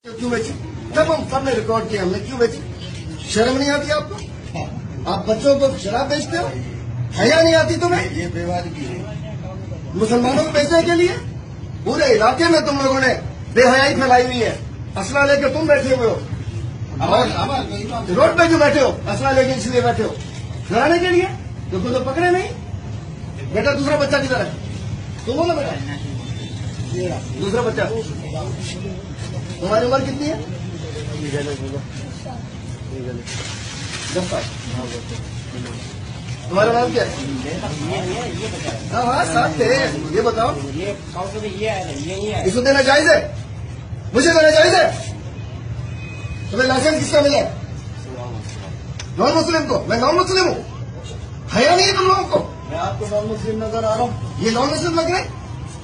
क्यों बेची? जब हम सबने रिकॉर्ड किया हमने क्यों बेची? शर्म नहीं आती आपको? आप बच्चों को शराब बेचते हो? हया नहीं आती तुम्हें? ये बेवारगी है मुसलमानों को बेचने के लिए। पूरे इलाके में तुम लोगों ने बेहयाई फैलाई हुई है। असला लेके तुम बैठे हुए हो और रोड पे क्यों बैठे हो? असला लेके इसलिए बैठे हो डराने के लिए, क्योंकि तो पकड़े नहीं। बेटा दूसरा बच्चा किधर है? तुम हो ना बेटा? दूसरा बच्चा तुम्हारी उम्र कितनी है? 10 साल। तुम्हारा नाम क्या है? हाँ साथ थे। ये बताओ इसको देना जायज है? मुझे देना जायज है? तुम्हें लाइसेंस किसका मिला? नॉन मुस्लिम को। मैं नॉन मुस्लिम हूँ? हया नहीं है तुम लोगों को? मैं आपको नॉन मुस्लिम नजर आ रहा हूँ? ये नॉन मुस्लिम लग रहे?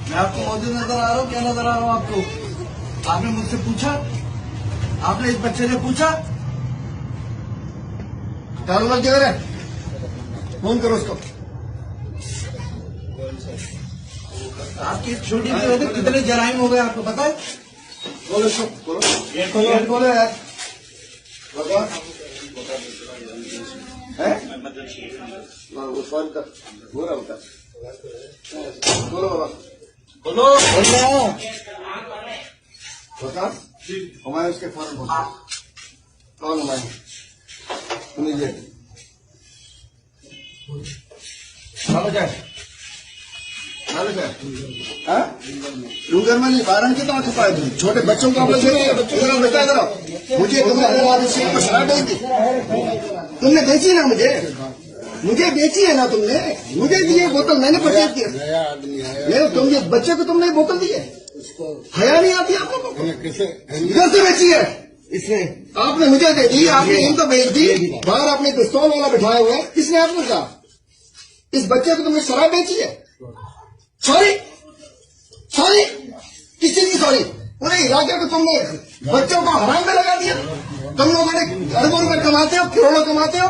मैं आपको मौजूद नजर आ रहा हूँ? क्या नजर आ रहा हूँ आपको? आपने मुझसे पूछा? आपने इस बच्चे ने पूछा? दारुल किधर है? फोन करो उसको। आपकी छोटी सी वजह से कितने जराइम हो गए आपको पता है? बोलो इसको, बोलो यार, बताओ है? वो फोन कर बोला होता। बोलो बाबा, बोलो बता। हमारे उसके फॉर्म बोलो कौन हमारे लीजिए रूगर में नहीं 12 की तो छुपाए थे छोटे बच्चों को। आप लोग बता दो मुझे तुमने शराब बेच दी। तुमने बेची ना मुझे बेची है ना तुमने? मुझे दिए बोतल, मैंने परचेज किया। नहीं तुम ये बच्चे को तुमने बोतल दी है? हया नहीं आती आप लोगों को? इधर से बेची है इसने, आपने मुझे दे दी, आपने इनको बेच दी। बाहर आपने पिस्तौल वाला बिठाया हुआ है, किसने आपको कहा? इस बच्चे को तुमने शराब बेची है? सॉरी किस चीज की सॉरी? पूरे इलाके को तुमने बच्चों को हराम में लगा दिया। तुम लोगों ने अरबों रुपए कमाते हो, करोड़ों कमाते हो।